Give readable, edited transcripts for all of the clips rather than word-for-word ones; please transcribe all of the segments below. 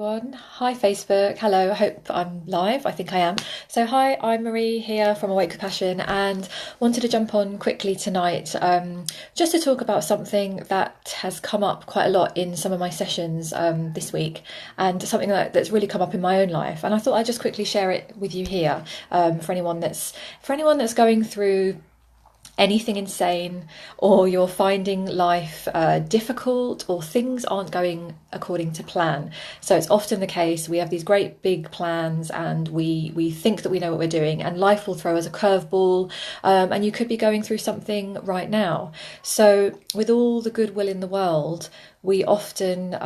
Everyone. Hi Facebook. Hello. I hope I'm live. I think I am. So hi, I'm Marie here from Awake with Passion and wanted to jump on quickly tonight just to talk about something that has come up quite a lot in some of my sessions this week, and something that's really come up in my own life. And I thought I'd just quickly share it with you here for anyone that's going through anything insane, or you're finding life difficult, or things aren't going according to plan. So it's often the case we have these great big plans and we think that we know what we're doing, and life will throw us a curveball, and you could be going through something right now. So with all the goodwill in the world, we often,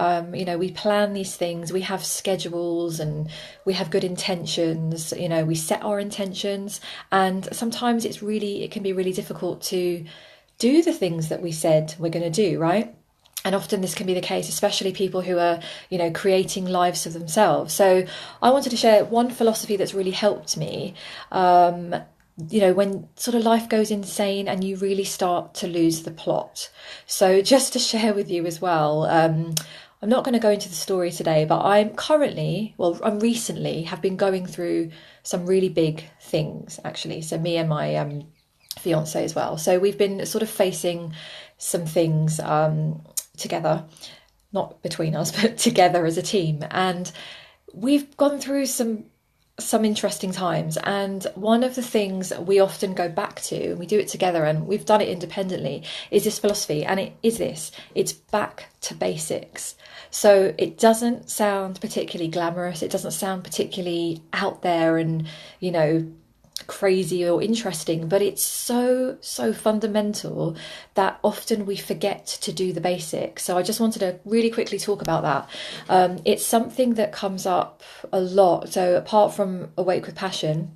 we plan these things, we have schedules and we have good intentions, we set our intentions, and sometimes it can be really difficult to do the things that we said we're going to do, right? And often this can be the case, especially people who are, creating lives for themselves. So I wanted to share one philosophy that's really helped me. When sort of life goes insane and you really start to lose the plot. So just to share with you as well, I'm not going to go into the story today, but I'm recently have been going through some really big things, actually. So me and my fiance as well. So we've been sort of facing some things together, not between us, but together as a team. And we've gone through some interesting times, and one of the things we often go back to, and we do it together and we've done it independently, is this philosophy. And it's back to basics. So it doesn't sound particularly glamorous, it doesn't sound particularly out there and crazy or interesting, but it's so fundamental that often we forget to do the basics. So I just wanted to really quickly talk about that. It's something that comes up a lot. So apart from Awake with Passion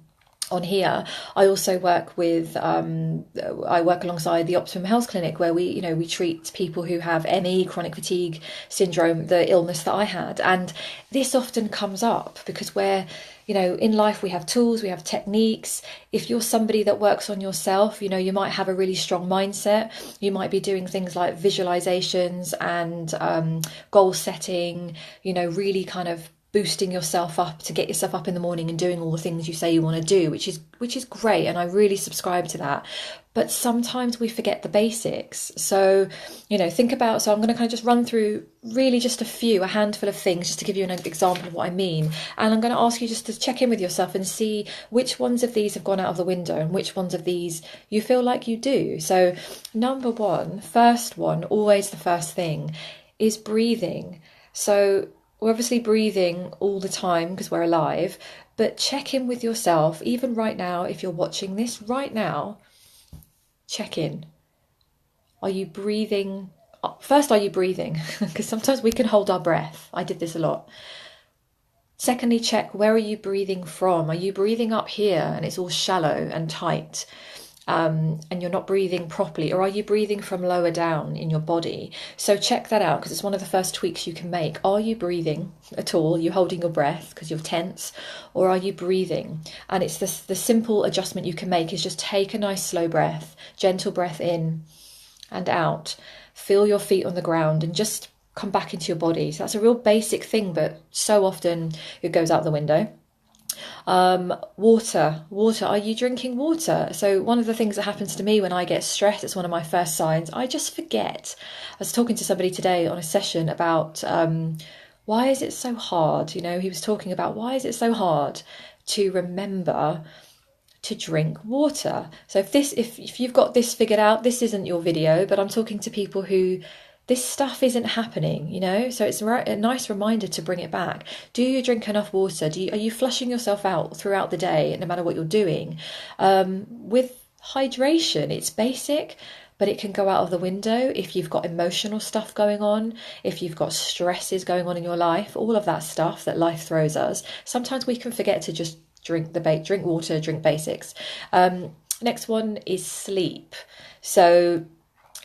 on here, I also work alongside the Optimum Health Clinic, where we treat people who have ME, chronic fatigue syndrome, the illness that I had. And this often comes up because in life we have tools, we have techniques. If you're somebody that works on yourself, you might have a really strong mindset. You might be doing things like visualizations and goal setting, really kind of boosting yourself up to get yourself up in the morning and doing all the things you say you want to do, which is great, and I really subscribe to that. But sometimes we forget the basics. So I'm going to kind of just run through really just a handful of things, just to give you an example of what I mean. And I'm going to ask you just to check in with yourself and see which ones of these have gone out of the window and which ones of these you feel like you do. So number one, first one, always the first thing, is breathing. So we're obviously breathing all the time because we're alive, but check in with yourself, even right now. If you're watching this right now, check in. Are you breathing? First, are you breathing? Because sometimes we can hold our breath. I did this a lot. Secondly, check, where are you breathing from? Are you breathing up here and it's all shallow and tight? And you're not breathing properly, or are you breathing from lower down in your body? So check that out, because it's one of the first tweaks you can make. Are you breathing at all? Are you holding your breath because you're tense, or are you breathing? And it's the simple adjustment you can make is just take a nice slow breath, gentle breath in and out. Feel your feet on the ground and just come back into your body. So that's a real basic thing, but so often it goes out the window. Water. Are you drinking water? So one of the things that happens to me when I get stressed, it's one of my first signs, I just forget. I was talking to somebody today on a session about why is it so hard? He was talking about why is it so hard to remember to drink water. So if you've got this figured out, this isn't your video, but I'm talking to people who this stuff isn't happening, so it's a nice reminder to bring it back. Do you drink enough water? Are you flushing yourself out throughout the day, no matter what you're doing? With hydration, it's basic, but it can go out of the window if you've got emotional stuff going on, if you've got stresses going on in your life, all of that stuff that life throws us. Sometimes we can forget to just drink water, drink basics. Next one is sleep. So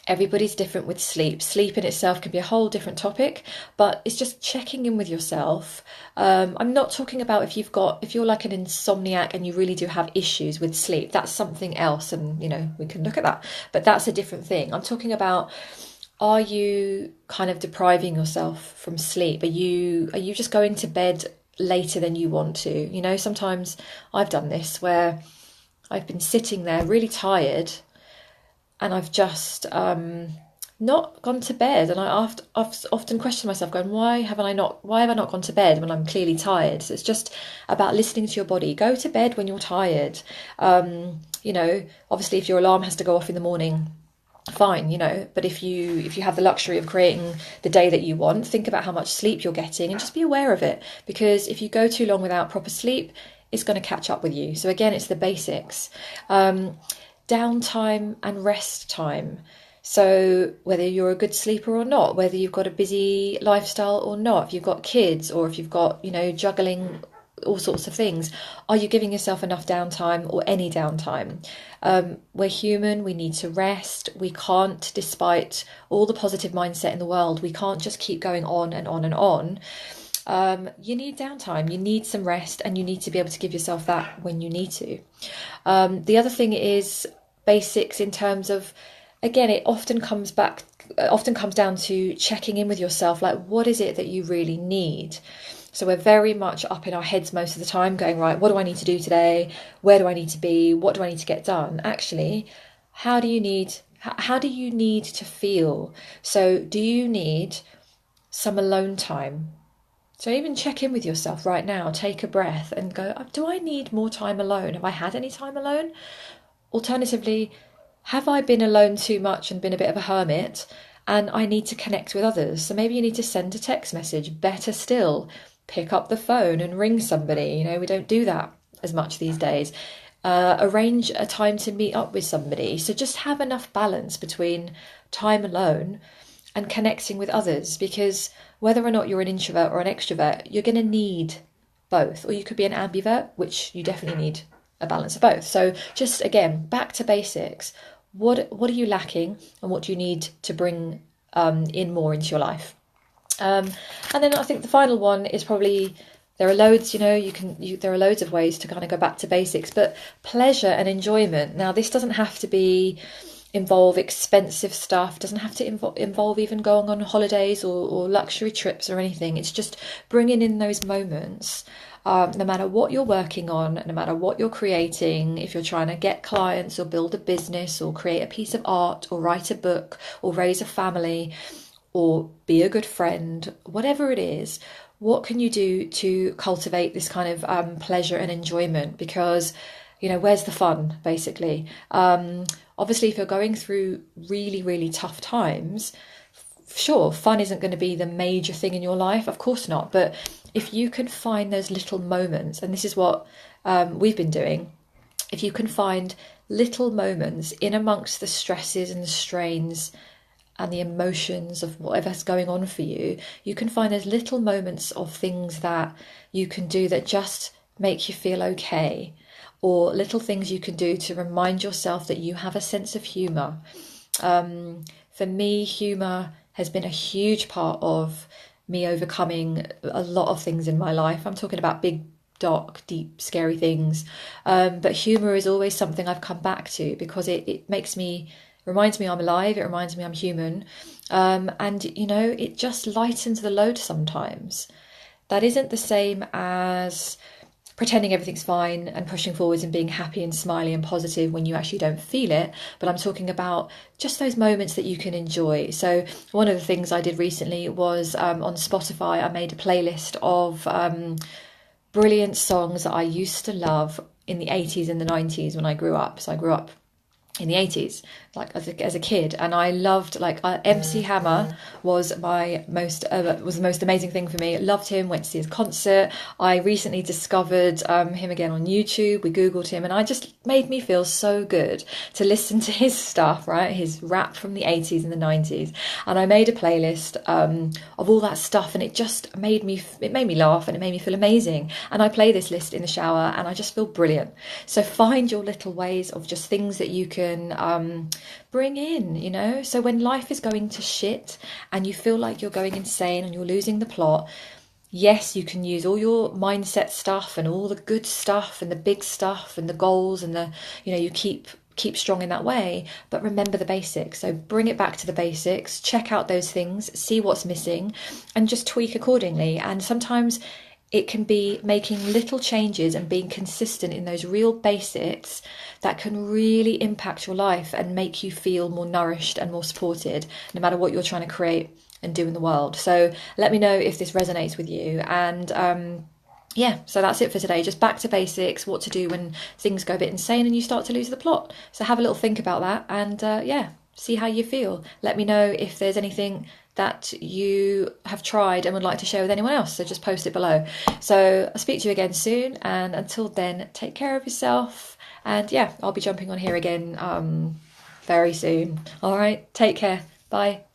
everybody's different with sleep. Sleep in itself can be a whole different topic, but it's just checking in with yourself. I'm not talking about if you're like an insomniac and you really do have issues with sleep. That's something else, and we can look at that, but that's a different thing. I'm talking about, are you kind of depriving yourself from sleep? Are you just going to bed later than you want to? You know, sometimes I've done this where I've been sitting there really tired and I've just not gone to bed, and I've often questioned myself, going, why have I not gone to bed when I'm clearly tired? So it's just about listening to your body. Go to bed when you're tired. You know, obviously, if your alarm has to go off in the morning, fine, you know. But if you have the luxury of creating the day that you want, think about how much sleep you're getting and just be aware of it. Because if you go too long without proper sleep, it's going to catch up with you. So again, it's the basics. Downtime and rest time. So whether you're a good sleeper or not, whether you've got a busy lifestyle or not, if you've got kids or if you've got, you know, juggling all sorts of things, are you giving yourself enough downtime or any downtime? We're human, we need to rest. We can't, despite all the positive mindset in the world, we can't just keep going on and on and on. You need downtime, you need some rest, and you need to be able to give yourself that when you need to. The other thing is basics in terms of, again, it often comes down to checking in with yourself, like, what is it that you really need? So we're very much up in our heads most of the time going, right, what do I need to do today? Where do I need to be? What do I need to get done? Actually, how do you need to feel? So do you need some alone time? So even check in with yourself right now, take a breath and go, do I need more time alone? Have I had any time alone? Alternatively, have I been alone too much and been a bit of a hermit and I need to connect with others? So maybe you need to send a text message. Better still, pick up the phone and ring somebody. You know, we don't do that as much these days. Arrange a time to meet up with somebody. So just have enough balance between time alone and connecting with others, because whether or not you're an introvert or an extrovert, you're going to need both. Or you could be an ambivert, which you definitely need a balance of both. So just, again, back to basics. What are you lacking and what do you need to bring in more into your life? And then I think the final one is probably, there are loads, you know, there are loads of ways to kind of go back to basics, but pleasure and enjoyment. Now, this doesn't have to involve expensive stuff, doesn't have to involve even going on holidays or luxury trips or anything. It's just bringing in those moments. No matter what you're working on, no matter what you're creating, if you're trying to get clients or build a business or create a piece of art or write a book or raise a family or be a good friend, whatever it is, what can you do to cultivate this kind of pleasure and enjoyment? Because, you know, where's the fun, basically? Obviously, if you're going through really, really tough times, sure, fun isn't going to be the major thing in your life, of course not. But if you can find those little moments, and this is what we've been doing, if you can find little moments in amongst the stresses and the strains and the emotions of whatever's going on for you, you can find those little moments of things that you can do that just make you feel okay, or little things you can do to remind yourself that you have a sense of humour. For me, humour has been a huge part of me overcoming a lot of things in my life. I'm talking about big, dark, deep, scary things. But humour is always something I've come back to, because it reminds me I'm alive, it reminds me I'm human. And, you know, it just lightens the load sometimes. That isn't the same as pretending everything's fine and pushing forwards and being happy and smiley and positive when you actually don't feel it. But I'm talking about just those moments that you can enjoy. So one of the things I did recently was on Spotify, I made a playlist of brilliant songs that I used to love in the 80s and the 90s when I grew up. So I grew up in the 80s, like as a kid, and I loved, like, MC Hammer was the most amazing thing for me. Loved him, went to see his concert. I recently discovered him again on YouTube. We googled him, and I just made me feel so good to listen to his stuff, right, his rap from the 80s and the 90s. And I made a playlist of all that stuff, and it made me laugh, and it made me feel amazing. And I play this list in the shower and I just feel brilliant. So find your little ways of just things that you can bring in, you know. So when life is going to shit and you feel like you're going insane and you're losing the plot, yes, you can use all your mindset stuff and all the good stuff and the big stuff and the goals and the, you know, you keep keep strong in that way, but remember the basics. So bring it back to the basics, check out those things, see what's missing, and just tweak accordingly. And sometimes it can be making little changes and being consistent in those real basics that can really impact your life and make you feel more nourished and more supported, no matter what you're trying to create and do in the world. So let me know if this resonates with you. And yeah, so that's it for today. Just back to basics, what to do when things go a bit insane and you start to lose the plot. So have a little think about that, and yeah, see how you feel. Let me know if there's anything that you have tried and would like to share with anyone else. So just post it below. So I'll speak to you again soon, and until then, take care of yourself. And yeah, I'll be jumping on here again very soon. All right, take care. Bye.